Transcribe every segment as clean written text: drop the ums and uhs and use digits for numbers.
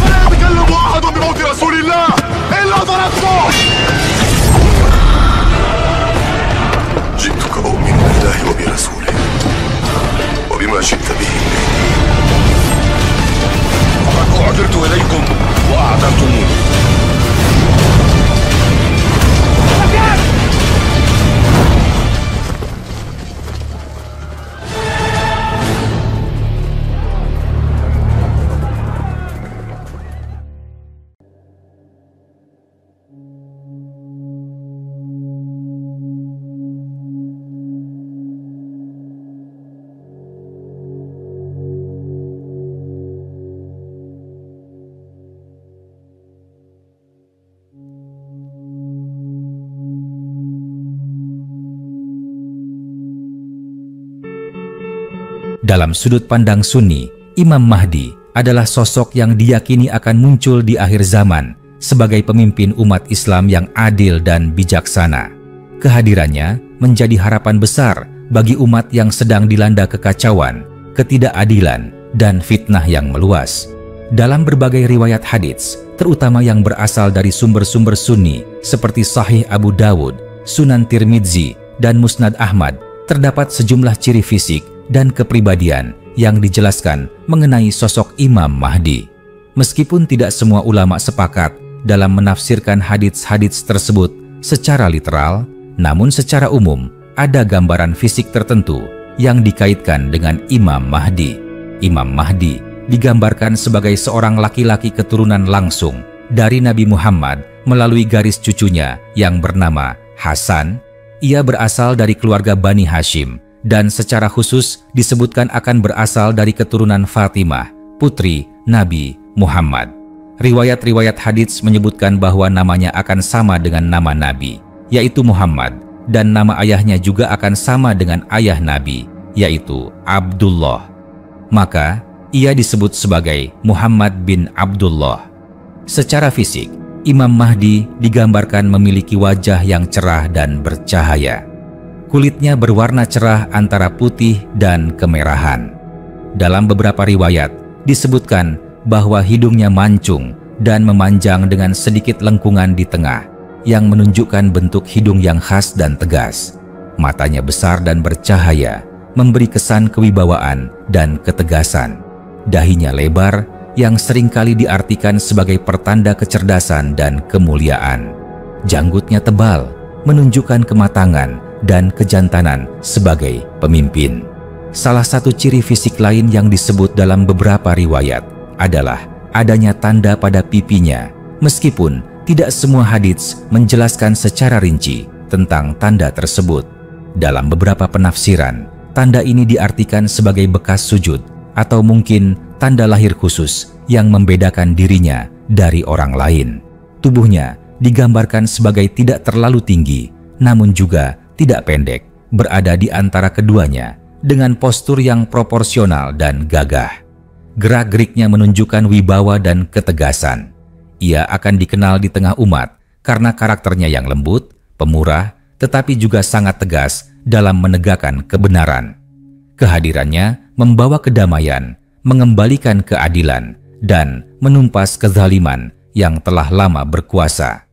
فلا يتكلم أحد بموت رسول الله إلا ضربته. جئتك أؤمن بالله وبرسوله وبما شئت به. فقد أعذرت إليكم وأعذرتموني. Dalam sudut pandang Sunni, Imam Mahdi adalah sosok yang diyakini akan muncul di akhir zaman sebagai pemimpin umat Islam yang adil dan bijaksana. Kehadirannya menjadi harapan besar bagi umat yang sedang dilanda kekacauan, ketidakadilan, dan fitnah yang meluas. Dalam berbagai riwayat hadits, terutama yang berasal dari sumber-sumber Sunni seperti Sahih Abu Dawud, Sunan Tirmidzi, dan Musnad Ahmad, terdapat sejumlah ciri fisik dan kepribadian yang dijelaskan mengenai sosok Imam Mahdi. Meskipun tidak semua ulama sepakat dalam menafsirkan hadits-hadits tersebut secara literal, namun secara umum ada gambaran fisik tertentu yang dikaitkan dengan Imam Mahdi. Imam Mahdi digambarkan sebagai seorang laki-laki keturunan langsung dari Nabi Muhammad melalui garis cucunya yang bernama Hasan. Ia berasal dari keluarga Bani Hashim dan secara khusus disebutkan akan berasal dari keturunan Fatimah, putri Nabi Muhammad. Riwayat-riwayat hadits menyebutkan bahwa namanya akan sama dengan nama Nabi, yaitu Muhammad, dan nama ayahnya juga akan sama dengan ayah Nabi, yaitu Abdullah. Maka, ia disebut sebagai Muhammad bin Abdullah. Secara fisik, Imam Mahdi digambarkan memiliki wajah yang cerah dan bercahaya. Kulitnya berwarna cerah antara putih dan kemerahan. Dalam beberapa riwayat disebutkan bahwa hidungnya mancung dan memanjang dengan sedikit lengkungan di tengah yang menunjukkan bentuk hidung yang khas dan tegas. Matanya besar dan bercahaya, memberi kesan kewibawaan dan ketegasan. Dahinya lebar yang seringkali diartikan sebagai pertanda kecerdasan dan kemuliaan. Janggutnya tebal, menunjukkan kematangan dan kejantanan sebagai pemimpin. Salah satu ciri fisik lain yang disebut dalam beberapa riwayat adalah adanya tanda pada pipinya, meskipun tidak semua hadits menjelaskan secara rinci tentang tanda tersebut. Dalam beberapa penafsiran, tanda ini diartikan sebagai bekas sujud atau mungkin tanda lahir khusus yang membedakan dirinya dari orang lain. Tubuhnya digambarkan sebagai tidak terlalu tinggi, namun juga tidak pendek, berada di antara keduanya dengan postur yang proporsional dan gagah. Gerak-geriknya menunjukkan wibawa dan ketegasan. Ia akan dikenal di tengah umat karena karakternya yang lembut, pemurah, tetapi juga sangat tegas dalam menegakkan kebenaran. Kehadirannya membawa kedamaian, mengembalikan keadilan, dan menumpas kezaliman yang telah lama berkuasa.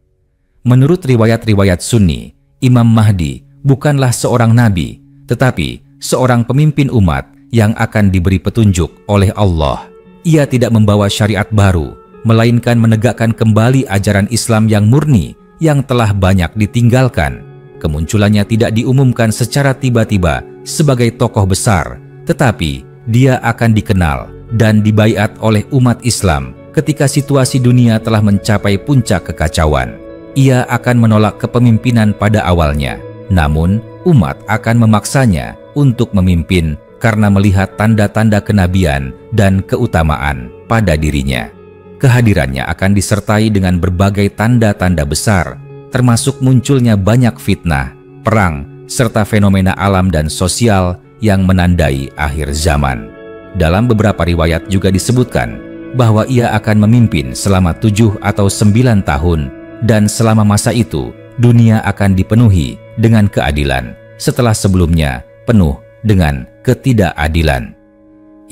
Menurut riwayat-riwayat Sunni, Imam Mahdi bukanlah seorang nabi, tetapi seorang pemimpin umat yang akan diberi petunjuk oleh Allah. Ia tidak membawa syariat baru, melainkan menegakkan kembali ajaran Islam yang murni yang telah banyak ditinggalkan. Kemunculannya tidak diumumkan secara tiba-tiba sebagai tokoh besar, tetapi dia akan dikenal dan dibaiat oleh umat Islam ketika situasi dunia telah mencapai puncak kekacauan. Ia akan menolak kepemimpinan pada awalnya, namun umat akan memaksanya untuk memimpin karena melihat tanda-tanda kenabian dan keutamaan pada dirinya. Kehadirannya akan disertai dengan berbagai tanda-tanda besar, termasuk munculnya banyak fitnah, perang, serta fenomena alam dan sosial yang menandai akhir zaman. Dalam beberapa riwayat juga disebutkan bahwa ia akan memimpin selama 7 atau 9 tahun, dan selama masa itu dunia akan dipenuhi dengan keadilan setelah sebelumnya penuh dengan ketidakadilan.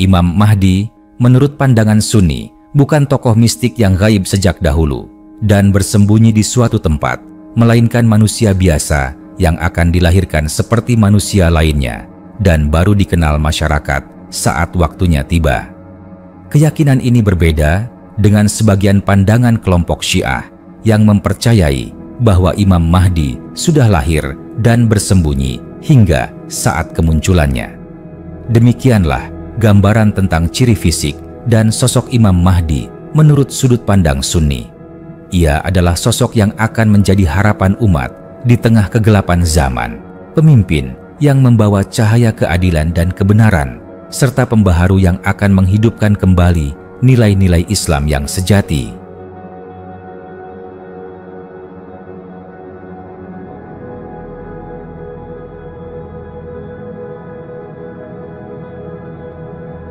Imam Mahdi, menurut pandangan Sunni, bukan tokoh mistik yang gaib sejak dahulu dan bersembunyi di suatu tempat, melainkan manusia biasa yang akan dilahirkan seperti manusia lainnya dan baru dikenal masyarakat saat waktunya tiba. Keyakinan ini berbeda dengan sebagian pandangan kelompok Syiah yang mempercayai bahwa Imam Mahdi sudah lahir dan bersembunyi hingga saat kemunculannya. Demikianlah gambaran tentang ciri fisik dan sosok Imam Mahdi menurut sudut pandang Sunni. Ia adalah sosok yang akan menjadi harapan umat di tengah kegelapan zaman, pemimpin yang membawa cahaya keadilan dan kebenaran, serta pembaharu yang akan menghidupkan kembali nilai-nilai Islam yang sejati.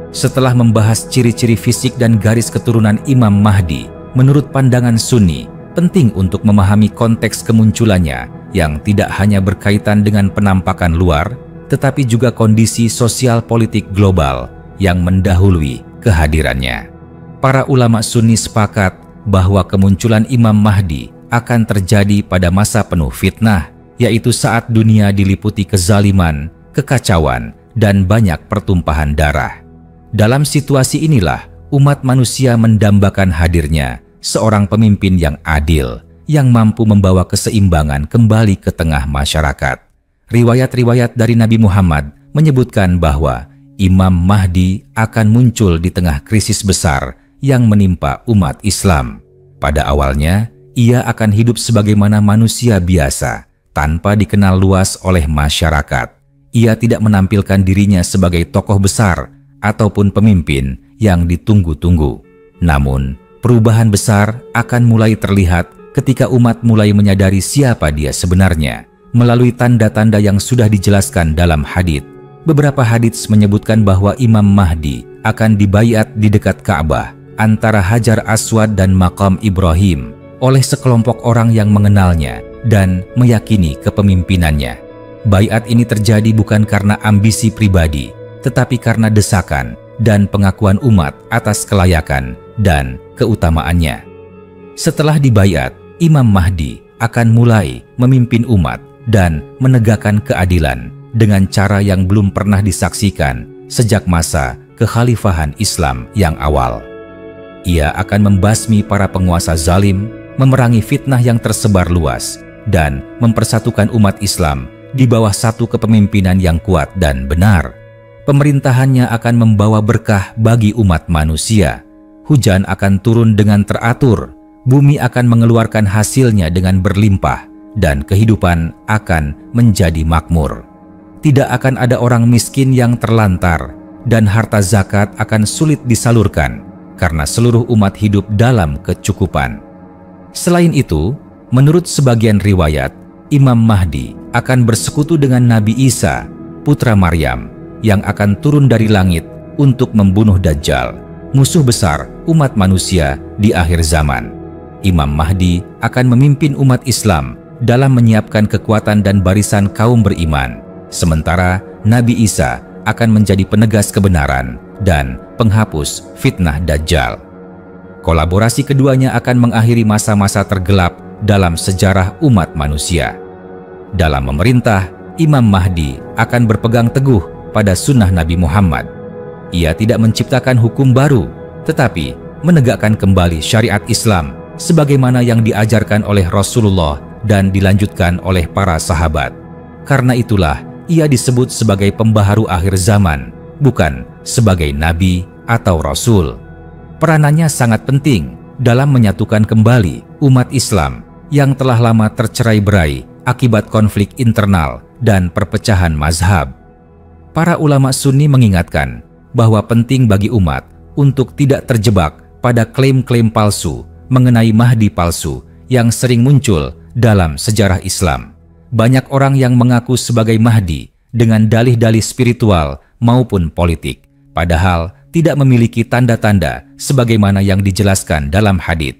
Setelah membahas ciri-ciri fisik dan garis keturunan Imam Mahdi, menurut pandangan Sunni, penting untuk memahami konteks kemunculannya yang tidak hanya berkaitan dengan penampakan luar, tetapi juga kondisi sosial politik global yang mendahului kehadirannya. Para ulama Sunni sepakat bahwa kemunculan Imam Mahdi akan terjadi pada masa penuh fitnah, yaitu saat dunia diliputi kezaliman, kekacauan, dan banyak pertumpahan darah. Dalam situasi inilah, umat manusia mendambakan hadirnya seorang pemimpin yang adil, yang mampu membawa keseimbangan kembali ke tengah masyarakat. Riwayat-riwayat dari Nabi Muhammad menyebutkan bahwa Imam Mahdi akan muncul di tengah krisis besar yang menimpa umat Islam. Pada awalnya, ia akan hidup sebagaimana manusia biasa, tanpa dikenal luas oleh masyarakat. Ia tidak menampilkan dirinya sebagai tokoh besar ataupun pemimpin yang ditunggu-tunggu. Namun, perubahan besar akan mulai terlihat ketika umat mulai menyadari siapa dia sebenarnya melalui tanda-tanda yang sudah dijelaskan dalam hadits. Beberapa hadits menyebutkan bahwa Imam Mahdi akan dibaiat di dekat Ka'bah antara Hajar Aswad dan Maqam Ibrahim oleh sekelompok orang yang mengenalnya dan meyakini kepemimpinannya. Baiat ini terjadi bukan karena ambisi pribadi, tetapi karena desakan dan pengakuan umat atas kelayakan dan keutamaannya. Setelah dibaiat, Imam Mahdi akan mulai memimpin umat dan menegakkan keadilan dengan cara yang belum pernah disaksikan sejak masa kekhalifahan Islam yang awal. Ia akan membasmi para penguasa zalim, memerangi fitnah yang tersebar luas, dan mempersatukan umat Islam di bawah satu kepemimpinan yang kuat dan benar. Pemerintahannya akan membawa berkah bagi umat manusia. Hujan akan turun dengan teratur, bumi akan mengeluarkan hasilnya dengan berlimpah, dan kehidupan akan menjadi makmur. Tidak akan ada orang miskin yang terlantar, dan harta zakat akan sulit disalurkan, karena seluruh umat hidup dalam kecukupan. Selain itu, menurut sebagian riwayat, Imam Mahdi akan bersekutu dengan Nabi Isa, putra Maryam, yang akan turun dari langit untuk membunuh Dajjal, musuh besar umat manusia di akhir zaman. Imam Mahdi akan memimpin umat Islam dalam menyiapkan kekuatan dan barisan kaum beriman, sementara Nabi Isa akan menjadi penegas kebenaran dan penghapus fitnah Dajjal. Kolaborasi keduanya akan mengakhiri masa-masa tergelap dalam sejarah umat manusia. Dalam memerintah, Imam Mahdi akan berpegang teguh pada sunnah Nabi Muhammad. Ia tidak menciptakan hukum baru, tetapi menegakkan kembali syariat Islam sebagaimana yang diajarkan oleh Rasulullah dan dilanjutkan oleh para sahabat. Karena itulah ia disebut sebagai pembaharu akhir zaman, bukan sebagai nabi atau rasul. Peranannya sangat penting dalam menyatukan kembali umat Islam yang telah lama tercerai-berai akibat konflik internal dan perpecahan mazhab. Para ulama Sunni mengingatkan bahwa penting bagi umat untuk tidak terjebak pada klaim-klaim palsu mengenai Mahdi palsu yang sering muncul dalam sejarah Islam. Banyak orang yang mengaku sebagai Mahdi dengan dalih-dalih spiritual maupun politik, padahal tidak memiliki tanda-tanda sebagaimana yang dijelaskan dalam hadits.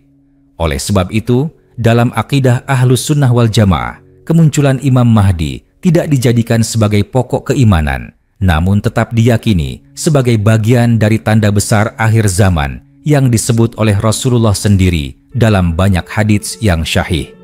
Oleh sebab itu, dalam akidah Ahlus Sunnah wal Jamaah, kemunculan Imam Mahdi tidak dijadikan sebagai pokok keimanan, namun tetap diyakini sebagai bagian dari tanda besar akhir zaman yang disebut oleh Rasulullah sendiri dalam banyak hadits yang syahih.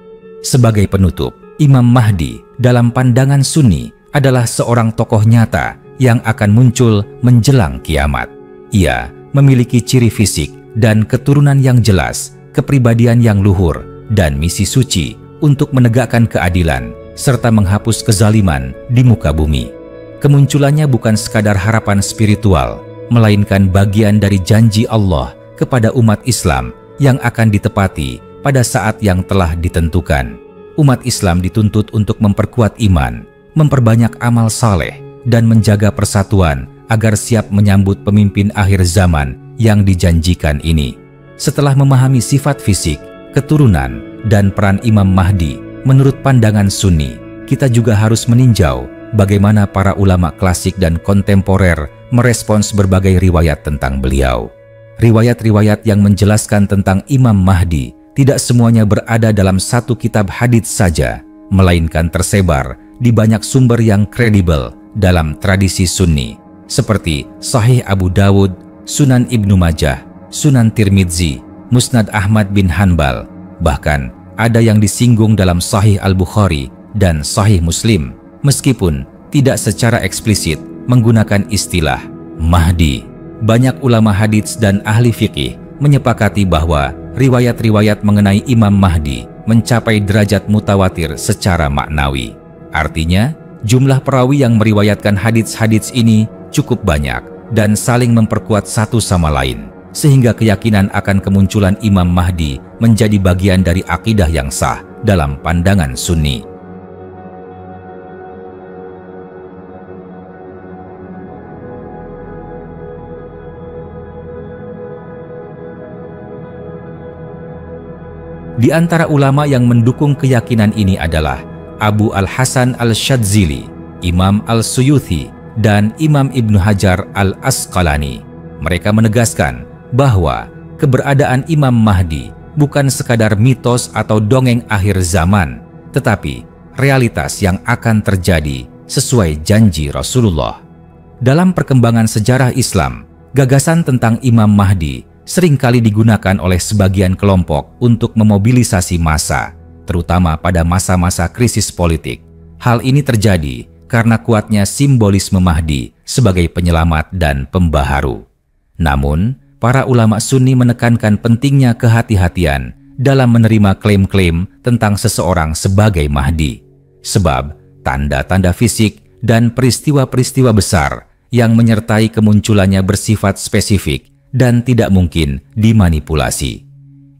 Sebagai penutup, Imam Mahdi dalam pandangan Sunni adalah seorang tokoh nyata yang akan muncul menjelang kiamat. Ia memiliki ciri fisik dan keturunan yang jelas, kepribadian yang luhur, dan misi suci untuk menegakkan keadilan serta menghapus kezaliman di muka bumi. Kemunculannya bukan sekadar harapan spiritual, melainkan bagian dari janji Allah kepada umat Islam yang akan ditepati pada saat yang telah ditentukan. Umat Islam dituntut untuk memperkuat iman, memperbanyak amal saleh, dan menjaga persatuan agar siap menyambut pemimpin akhir zaman yang dijanjikan ini. Setelah memahami sifat fisik, keturunan, dan peran Imam Mahdi, menurut pandangan Sunni, kita juga harus meninjau bagaimana para ulama klasik dan kontemporer merespons berbagai riwayat tentang beliau. Riwayat-riwayat yang menjelaskan tentang Imam Mahdi tidak semuanya berada dalam satu kitab hadits saja, melainkan tersebar di banyak sumber yang kredibel dalam tradisi Sunni, seperti Sahih Abu Dawud, Sunan Ibnu Majah, Sunan Tirmidzi, Musnad Ahmad bin Hanbal, bahkan ada yang disinggung dalam Sahih Al-Bukhari dan Sahih Muslim, meskipun tidak secara eksplisit menggunakan istilah Mahdi. Banyak ulama hadits dan ahli fikih menyepakati bahwa riwayat-riwayat mengenai Imam Mahdi mencapai derajat mutawatir secara maknawi. Artinya, jumlah perawi yang meriwayatkan hadits-hadits ini cukup banyak dan saling memperkuat satu sama lain, sehingga keyakinan akan kemunculan Imam Mahdi menjadi bagian dari akidah yang sah dalam pandangan Sunni. Di antara ulama yang mendukung keyakinan ini adalah Abu Al-Hasan Al-Syadzili, Imam Al-Suyuthi, dan Imam Ibnu Hajar Al-Asqalani. Mereka menegaskan bahwa keberadaan Imam Mahdi bukan sekadar mitos atau dongeng akhir zaman, tetapi realitas yang akan terjadi sesuai janji Rasulullah. Dalam perkembangan sejarah Islam, gagasan tentang Imam Mahdi seringkali digunakan oleh sebagian kelompok untuk memobilisasi massa, terutama pada masa-masa krisis politik. Hal ini terjadi karena kuatnya simbolisme Mahdi sebagai penyelamat dan pembaharu. Namun, para ulama Sunni menekankan pentingnya kehati-hatian dalam menerima klaim-klaim tentang seseorang sebagai Mahdi, sebab tanda-tanda fisik dan peristiwa-peristiwa besar yang menyertai kemunculannya bersifat spesifik dan tidak mungkin dimanipulasi.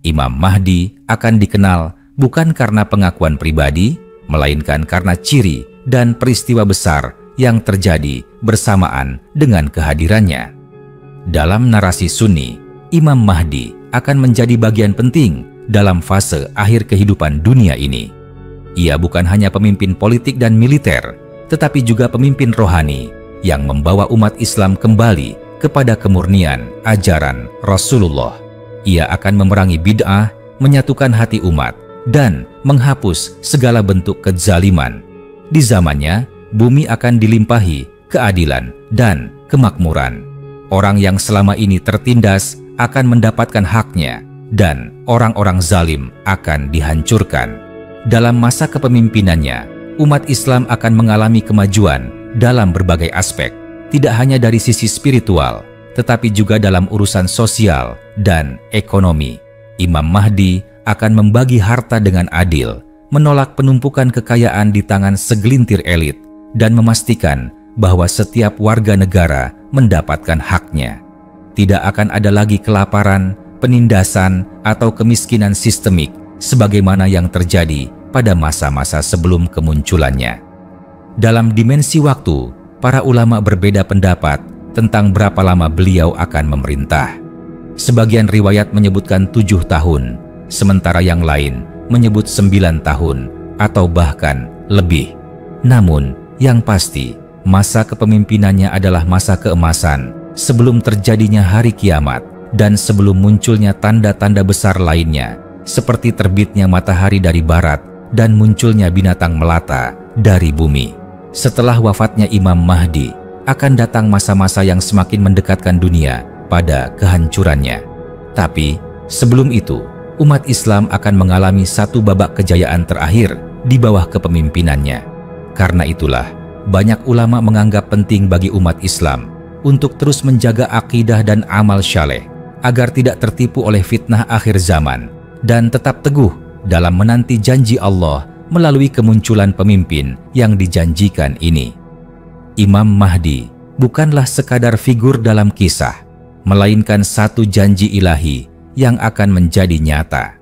Imam Mahdi akan dikenal bukan karena pengakuan pribadi, melainkan karena ciri dan peristiwa besar yang terjadi bersamaan dengan kehadirannya. Dalam narasi Sunni, Imam Mahdi akan menjadi bagian penting dalam fase akhir kehidupan dunia ini. Ia bukan hanya pemimpin politik dan militer, tetapi juga pemimpin rohani yang membawa umat Islam kembali kepada kemurnian ajaran Rasulullah. Ia akan memerangi bid'ah, menyatukan hati umat, dan menghapus segala bentuk kezaliman. Di zamannya, bumi akan dilimpahi keadilan dan kemakmuran. Orang yang selama ini tertindas akan mendapatkan haknya, dan orang-orang zalim akan dihancurkan. Dalam masa kepemimpinannya, umat Islam akan mengalami kemajuan dalam berbagai aspek, tidak hanya dari sisi spiritual, tetapi juga dalam urusan sosial dan ekonomi. Imam Mahdi akan membagi harta dengan adil, menolak penumpukan kekayaan di tangan segelintir elit, dan memastikan bahwa setiap warga negara mendapatkan haknya. Tidak akan ada lagi kelaparan, penindasan, atau kemiskinan sistemik sebagaimana yang terjadi pada masa-masa sebelum kemunculannya. Dalam dimensi waktu, para ulama berbeda pendapat tentang berapa lama beliau akan memerintah. Sebagian riwayat menyebutkan 7 tahun, sementara yang lain menyebut 9 tahun atau bahkan lebih. Namun, yang pasti, masa kepemimpinannya adalah masa keemasan sebelum terjadinya hari kiamat dan sebelum munculnya tanda-tanda besar lainnya, seperti terbitnya matahari dari barat dan munculnya binatang melata dari bumi. Setelah wafatnya Imam Mahdi, akan datang masa-masa yang semakin mendekatkan dunia pada kehancurannya. Tapi sebelum itu, umat Islam akan mengalami satu babak kejayaan terakhir di bawah kepemimpinannya. Karena itulah, banyak ulama menganggap penting bagi umat Islam untuk terus menjaga akidah dan amal syaleh agar tidak tertipu oleh fitnah akhir zaman dan tetap teguh dalam menanti janji Allah melalui kemunculan pemimpin yang dijanjikan ini. Imam Mahdi bukanlah sekadar figur dalam kisah, melainkan satu janji ilahi yang akan menjadi nyata.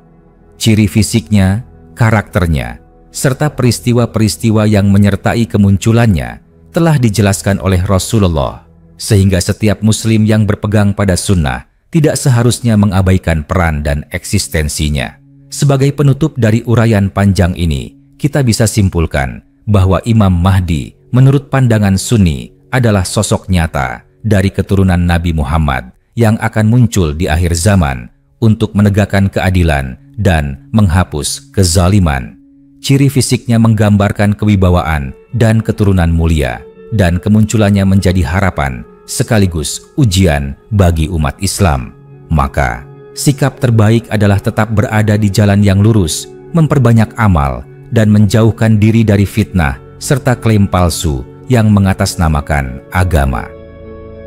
Ciri fisiknya, karakternya, serta peristiwa-peristiwa yang menyertai kemunculannya telah dijelaskan oleh Rasulullah, sehingga setiap muslim yang berpegang pada sunnah tidak seharusnya mengabaikan peran dan eksistensinya. Sebagai penutup dari uraian panjang ini, kita bisa simpulkan bahwa Imam Mahdi menurut pandangan Sunni adalah sosok nyata dari keturunan Nabi Muhammad yang akan muncul di akhir zaman untuk menegakkan keadilan dan menghapus kezaliman. Ciri fisiknya menggambarkan kewibawaan dan keturunan mulia, dan kemunculannya menjadi harapan sekaligus ujian bagi umat Islam. Maka, sikap terbaik adalah tetap berada di jalan yang lurus, memperbanyak amal, dan menjauhkan diri dari fitnah serta klaim palsu yang mengatasnamakan agama.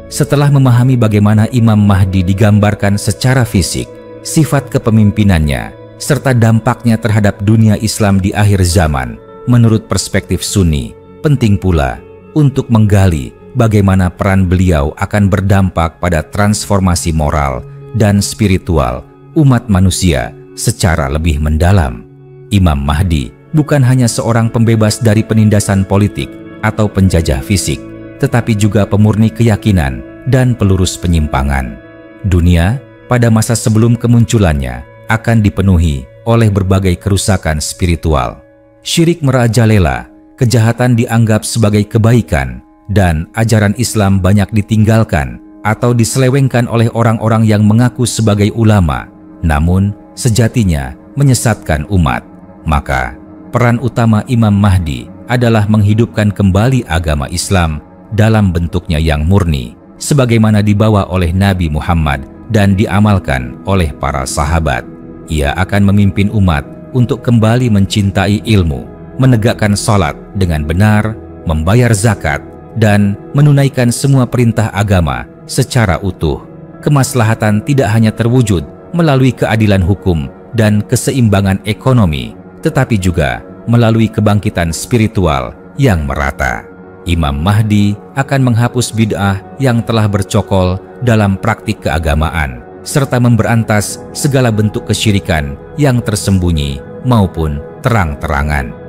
Setelah memahami bagaimana Imam Mahdi digambarkan secara fisik, sifat kepemimpinannya, serta dampaknya terhadap dunia Islam di akhir zaman, menurut perspektif Sunni, penting pula untuk menggali bagaimana peran beliau akan berdampak pada transformasi moral dan spiritual umat manusia secara lebih mendalam. Imam Mahdi bukan hanya seorang pembebas dari penindasan politik atau penjajah fisik, tetapi juga pemurni keyakinan dan pelurus penyimpangan. Dunia pada masa sebelum kemunculannya akan dipenuhi oleh berbagai kerusakan spiritual. Syirik merajalela, kejahatan dianggap sebagai kebaikan, dan ajaran Islam banyak ditinggalkan atau diselewengkan oleh orang-orang yang mengaku sebagai ulama, namun sejatinya menyesatkan umat. Maka, peran utama Imam Mahdi adalah menghidupkan kembali agama Islam dalam bentuknya yang murni, sebagaimana dibawa oleh Nabi Muhammad dan diamalkan oleh para sahabat. Ia akan memimpin umat untuk kembali mencintai ilmu, menegakkan salat dengan benar, membayar zakat, dan menunaikan semua perintah agama secara utuh. Kemaslahatan tidak hanya terwujud melalui keadilan hukum dan keseimbangan ekonomi, tetapi juga melalui kebangkitan spiritual yang merata. Imam Mahdi akan menghapus bid'ah yang telah bercokol dalam praktik keagamaan, serta memberantas segala bentuk kesyirikan yang tersembunyi maupun terang-terangan.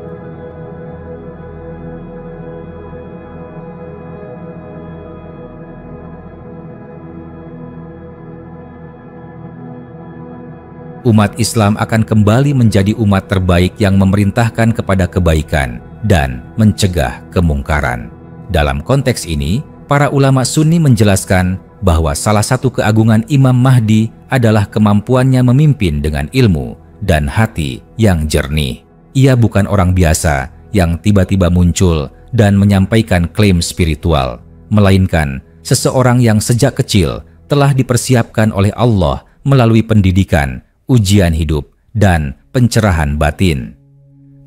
Umat Islam akan kembali menjadi umat terbaik yang memerintahkan kepada kebaikan dan mencegah kemungkaran. Dalam konteks ini, para ulama Sunni menjelaskan bahwa salah satu keagungan Imam Mahdi adalah kemampuannya memimpin dengan ilmu dan hati yang jernih. Ia bukan orang biasa yang tiba-tiba muncul dan menyampaikan klaim spiritual, melainkan seseorang yang sejak kecil telah dipersiapkan oleh Allah melalui pendidikan, ujian hidup, dan pencerahan batin.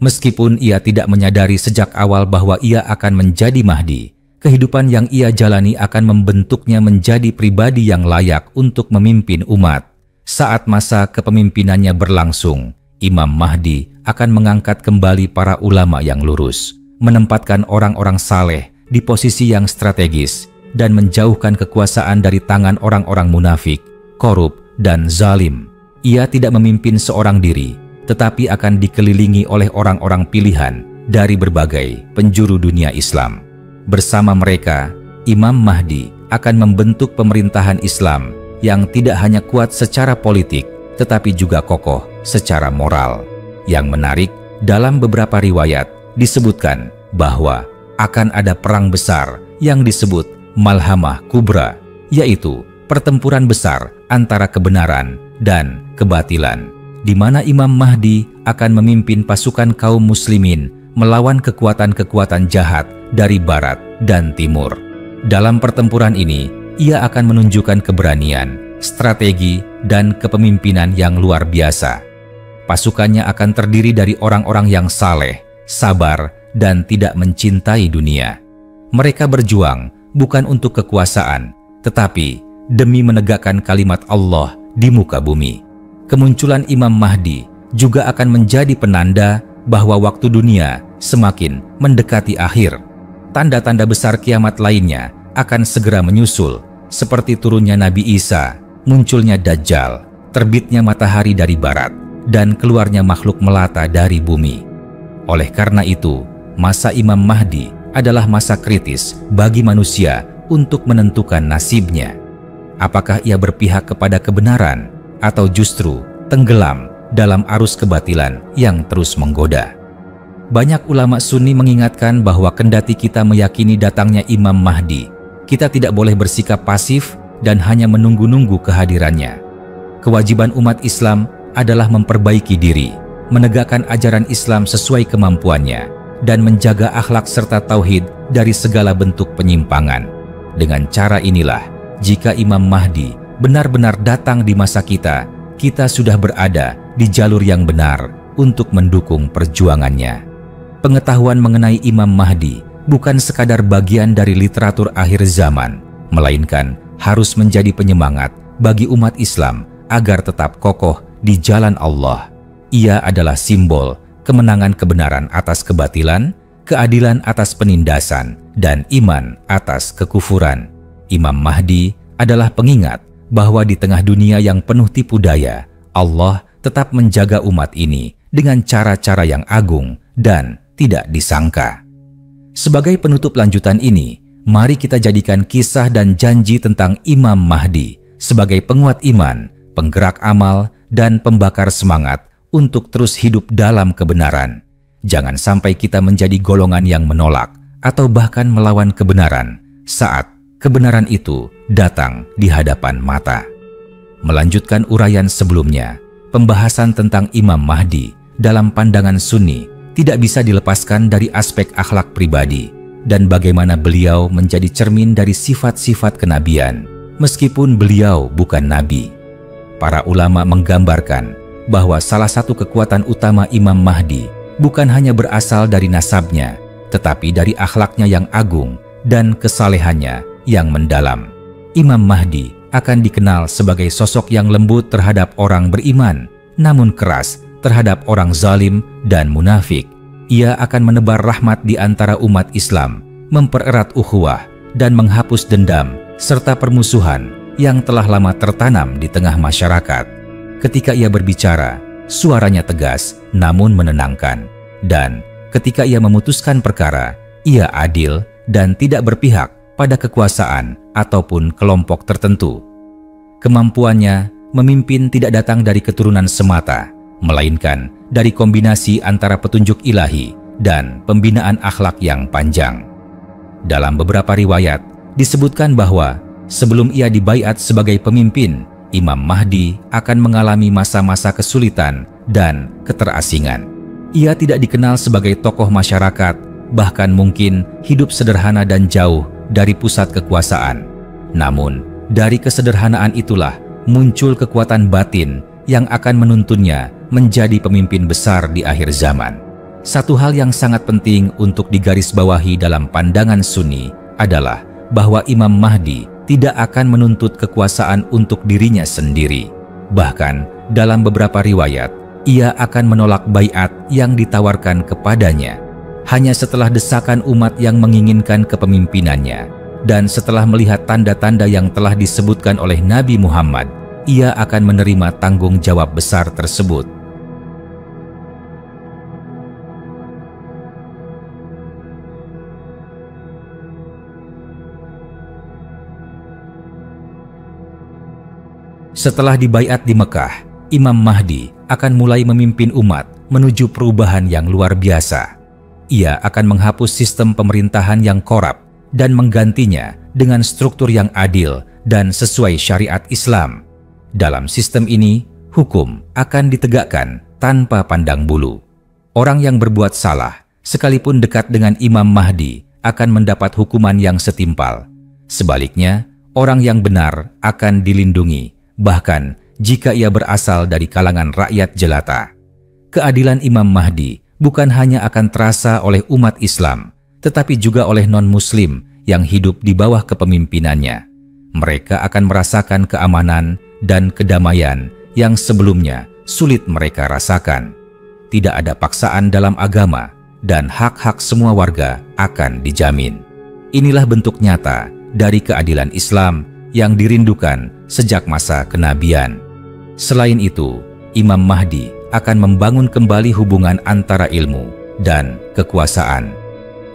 Meskipun ia tidak menyadari sejak awal bahwa ia akan menjadi Mahdi, kehidupan yang ia jalani akan membentuknya menjadi pribadi yang layak untuk memimpin umat. Saat masa kepemimpinannya berlangsung, Imam Mahdi akan mengangkat kembali para ulama yang lurus, menempatkan orang-orang saleh di posisi yang strategis, dan menjauhkan kekuasaan dari tangan orang-orang munafik, korup, dan zalim. Ia tidak memimpin seorang diri, tetapi akan dikelilingi oleh orang-orang pilihan dari berbagai penjuru dunia Islam. Bersama mereka, Imam Mahdi akan membentuk pemerintahan Islam yang tidak hanya kuat secara politik, tetapi juga kokoh secara moral. Yang menarik, dalam beberapa riwayat disebutkan bahwa akan ada perang besar yang disebut Malhamah Kubra, yaitu pertempuran besar antara kebenaran dan kebatilan, di mana Imam Mahdi akan memimpin pasukan kaum muslimin melawan kekuatan-kekuatan jahat dari barat dan timur. Dalam pertempuran ini, ia akan menunjukkan keberanian, strategi, dan kepemimpinan yang luar biasa. Pasukannya akan terdiri dari orang-orang yang saleh, sabar, dan tidak mencintai dunia. Mereka berjuang bukan untuk kekuasaan, tetapi demi menegakkan kalimat Allah di muka bumi. Kemunculan Imam Mahdi juga akan menjadi penanda bahwa waktu dunia semakin mendekati akhir. Tanda-tanda besar kiamat lainnya akan segera menyusul, seperti turunnya Nabi Isa, munculnya Dajjal, terbitnya matahari dari barat, dan keluarnya makhluk melata dari bumi. Oleh karena itu, masa Imam Mahdi adalah masa kritis bagi manusia untuk menentukan nasibnya. Apakah ia berpihak kepada kebenaran atau justru tenggelam dalam arus kebatilan yang terus menggoda? Banyak ulama Sunni mengingatkan bahwa kendati kita meyakini datangnya Imam Mahdi, kita tidak boleh bersikap pasif dan hanya menunggu-nunggu kehadirannya. Kewajiban umat Islam adalah memperbaiki diri, menegakkan ajaran Islam sesuai kemampuannya, dan menjaga akhlak serta tauhid dari segala bentuk penyimpangan. Dengan cara inilah, jika Imam Mahdi benar-benar datang di masa kita, kita sudah berada di jalur yang benar untuk mendukung perjuangannya. Pengetahuan mengenai Imam Mahdi bukan sekadar bagian dari literatur akhir zaman, melainkan harus menjadi penyemangat bagi umat Islam agar tetap kokoh di jalan Allah. Ia adalah simbol kemenangan kebenaran atas kebatilan, keadilan atas penindasan, dan iman atas kekufuran. Imam Mahdi adalah pengingat bahwa di tengah dunia yang penuh tipu daya, Allah tetap menjaga umat ini dengan cara-cara yang agung dan tidak disangka. Sebagai penutup lanjutan ini, mari kita jadikan kisah dan janji tentang Imam Mahdi sebagai penguat iman, penggerak amal, dan pembakar semangat untuk terus hidup dalam kebenaran. Jangan sampai kita menjadi golongan yang menolak atau bahkan melawan kebenaran saat kebenaran itu datang di hadapan mata. Melanjutkan uraian sebelumnya, pembahasan tentang Imam Mahdi dalam pandangan Sunni tidak bisa dilepaskan dari aspek akhlak pribadi dan bagaimana beliau menjadi cermin dari sifat-sifat kenabian, meskipun beliau bukan nabi. Para ulama menggambarkan bahwa salah satu kekuatan utama Imam Mahdi bukan hanya berasal dari nasabnya, tetapi dari akhlaknya yang agung dan kesalehannya yang mendalam. Imam Mahdi akan dikenal sebagai sosok yang lembut terhadap orang beriman, namun keras terhadap orang zalim dan munafik. Ia akan menebar rahmat di antara umat Islam, mempererat ukhuwah, dan menghapus dendam serta permusuhan yang telah lama tertanam di tengah masyarakat. Ketika ia berbicara, suaranya tegas namun menenangkan, dan ketika ia memutuskan perkara, ia adil dan tidak berpihak pada kekuasaan ataupun kelompok tertentu. Kemampuannya memimpin tidak datang dari keturunan semata, melainkan dari kombinasi antara petunjuk ilahi dan pembinaan akhlak yang panjang. Dalam beberapa riwayat disebutkan bahwa sebelum ia dibaiat sebagai pemimpin, Imam Mahdi akan mengalami masa-masa kesulitan dan keterasingan. Ia tidak dikenal sebagai tokoh masyarakat, bahkan mungkin hidup sederhana dan jauh dari pusat kekuasaan. Namun, dari kesederhanaan itulah muncul kekuatan batin yang akan menuntunnya menjadi pemimpin besar di akhir zaman. Satu hal yang sangat penting untuk digarisbawahi dalam pandangan Sunni adalah bahwa Imam Mahdi tidak akan menuntut kekuasaan untuk dirinya sendiri. Bahkan dalam beberapa riwayat, ia akan menolak baiat yang ditawarkan kepadanya. Hanya setelah desakan umat yang menginginkan kepemimpinannya, dan setelah melihat tanda-tanda yang telah disebutkan oleh Nabi Muhammad, ia akan menerima tanggung jawab besar tersebut. Setelah dibaiat di Mekah, Imam Mahdi akan mulai memimpin umat menuju perubahan yang luar biasa. Ia akan menghapus sistem pemerintahan yang korup dan menggantinya dengan struktur yang adil dan sesuai syariat Islam. Dalam sistem ini, hukum akan ditegakkan tanpa pandang bulu. Orang yang berbuat salah, sekalipun dekat dengan Imam Mahdi, akan mendapat hukuman yang setimpal. Sebaliknya, orang yang benar akan dilindungi, bahkan jika ia berasal dari kalangan rakyat jelata. Keadilan Imam Mahdi bukan hanya akan terasa oleh umat Islam, tetapi juga oleh non-Muslim yang hidup di bawah kepemimpinannya. Mereka akan merasakan keamanan dan kedamaian yang sebelumnya sulit mereka rasakan. Tidak ada paksaan dalam agama, dan hak-hak semua warga akan dijamin. Inilah bentuk nyata dari keadilan Islam yang dirindukan sejak masa kenabian. Selain itu, Imam Mahdi akan membangun kembali hubungan antara ilmu dan kekuasaan.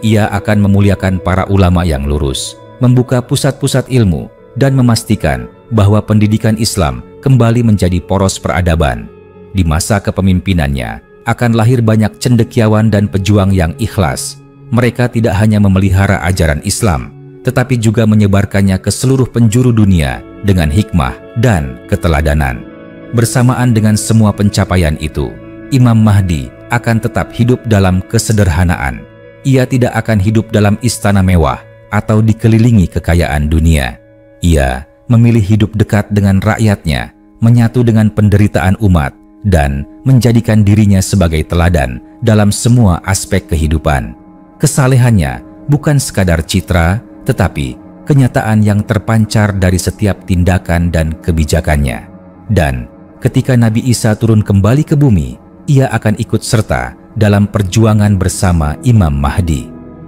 Ia akan memuliakan para ulama yang lurus, membuka pusat-pusat ilmu, dan memastikan bahwa pendidikan Islam kembali menjadi poros peradaban. Di masa kepemimpinannya akan lahir banyak cendekiawan dan pejuang yang ikhlas. Mereka tidak hanya memelihara ajaran Islam, tetapi juga menyebarkannya ke seluruh penjuru dunia dengan hikmah dan keteladanan. Bersamaan dengan semua pencapaian itu, Imam Mahdi akan tetap hidup dalam kesederhanaan. Ia tidak akan hidup dalam istana mewah atau dikelilingi kekayaan dunia. Ia memilih hidup dekat dengan rakyatnya, menyatu dengan penderitaan umat, dan menjadikan dirinya sebagai teladan dalam semua aspek kehidupan. Kesalehannya bukan sekadar citra, tetapi kenyataan yang terpancar dari setiap tindakan dan kebijakannya. Dan ketika Nabi Isa turun kembali ke bumi, ia akan ikut serta dalam perjuangan bersama Imam Mahdi.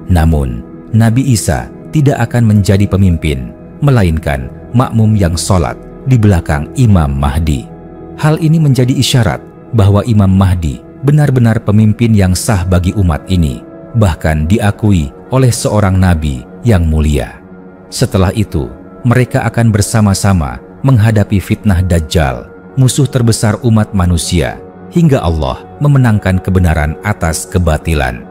Namun, Nabi Isa tidak akan menjadi pemimpin, melainkan makmum yang sholat di belakang Imam Mahdi. Hal ini menjadi isyarat bahwa Imam Mahdi benar-benar pemimpin yang sah bagi umat ini, bahkan diakui oleh seorang nabi yang mulia. Setelah itu, mereka akan bersama-sama menghadapi fitnah Dajjal, musuh terbesar umat manusia, hingga Allah memenangkan kebenaran atas kebatilan.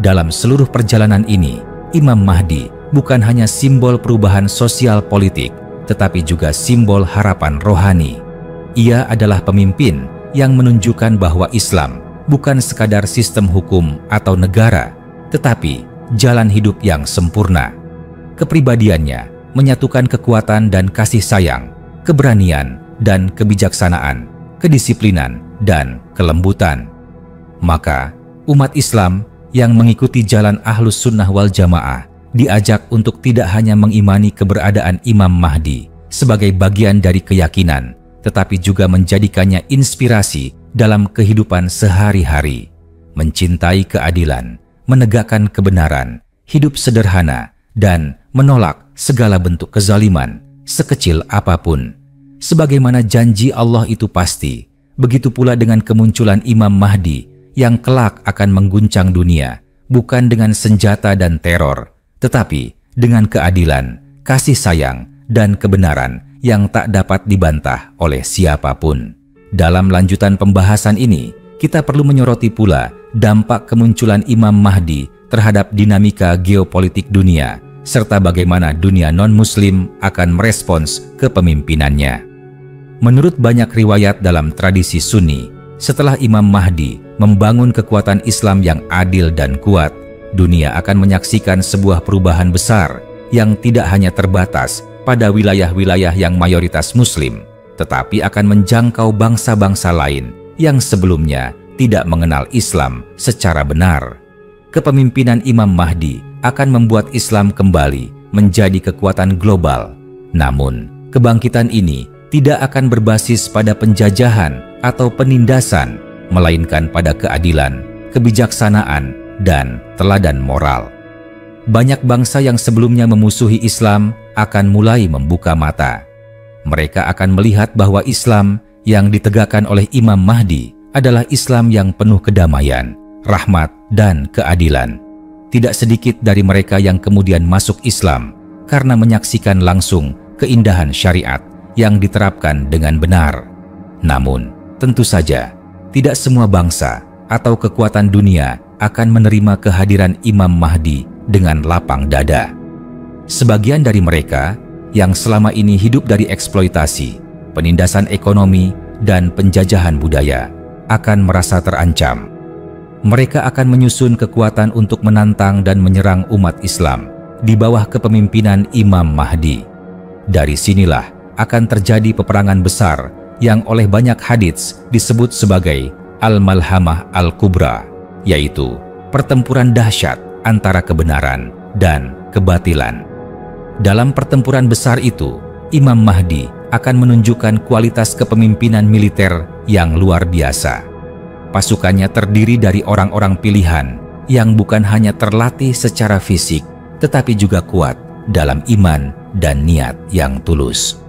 Dalam seluruh perjalanan ini, Imam Mahdi bukan hanya simbol perubahan sosial politik, tetapi juga simbol harapan rohani. Ia adalah pemimpin yang menunjukkan bahwa Islam bukan sekadar sistem hukum atau negara, tetapi jalan hidup yang sempurna. Kepribadiannya menyatukan kekuatan dan kasih sayang, keberanian dan kebijaksanaan, kedisiplinan dan kelembutan. Maka, umat Islam yang mengikuti jalan Ahlus Sunnah wal Jamaah diajak untuk tidak hanya mengimani keberadaan Imam Mahdi sebagai bagian dari keyakinan, tetapi juga menjadikannya inspirasi dalam kehidupan sehari-hari, mencintai keadilan, menegakkan kebenaran, hidup sederhana, dan menolak segala bentuk kezaliman, sekecil apapun. Sebagaimana janji Allah itu pasti, begitu pula dengan kemunculan Imam Mahdi yang kelak akan mengguncang dunia, bukan dengan senjata dan teror, tetapi dengan keadilan, kasih sayang, dan kebenaran yang tak dapat dibantah oleh siapapun. Dalam lanjutan pembahasan ini, kita perlu menyoroti pula dampak kemunculan Imam Mahdi terhadap dinamika geopolitik dunia, serta bagaimana dunia non-muslim akan merespons kepemimpinannya. Menurut banyak riwayat dalam tradisi Sunni, setelah Imam Mahdi membangun kekuatan Islam yang adil dan kuat, dunia akan menyaksikan sebuah perubahan besar yang tidak hanya terbatas pada wilayah-wilayah yang mayoritas Muslim, tetapi akan menjangkau bangsa-bangsa lain yang sebelumnya tidak mengenal Islam secara benar. Kepemimpinan Imam Mahdi akan membuat Islam kembali menjadi kekuatan global. Namun, kebangkitan ini tidak akan berbasis pada penjajahan atau penindasan, melainkan pada keadilan, kebijaksanaan, dan teladan moral. Banyak bangsa yang sebelumnya memusuhi Islam akan mulai membuka mata. Mereka akan melihat bahwa Islam yang ditegakkan oleh Imam Mahdi adalah Islam yang penuh kedamaian, rahmat, dan keadilan. Tidak sedikit dari mereka yang kemudian masuk Islam karena menyaksikan langsung keindahan syariat yang diterapkan dengan benar. Namun, tentu saja, tidak semua bangsa atau kekuatan dunia akan menerima kehadiran Imam Mahdi dengan lapang dada. Sebagian dari mereka yang selama ini hidup dari eksploitasi, penindasan ekonomi, dan penjajahan budaya akan merasa terancam. Mereka akan menyusun kekuatan untuk menantang dan menyerang umat Islam di bawah kepemimpinan Imam Mahdi. Dari sinilah akan terjadi peperangan besar yang oleh banyak hadits disebut sebagai Al-Malhamah Al-Kubra, yaitu pertempuran dahsyat antara kebenaran dan kebatilan. Dalam pertempuran besar itu, Imam Mahdi akan menunjukkan kualitas kepemimpinan militer yang luar biasa. Pasukannya terdiri dari orang-orang pilihan yang bukan hanya terlatih secara fisik, tetapi juga kuat dalam iman dan niat yang tulus.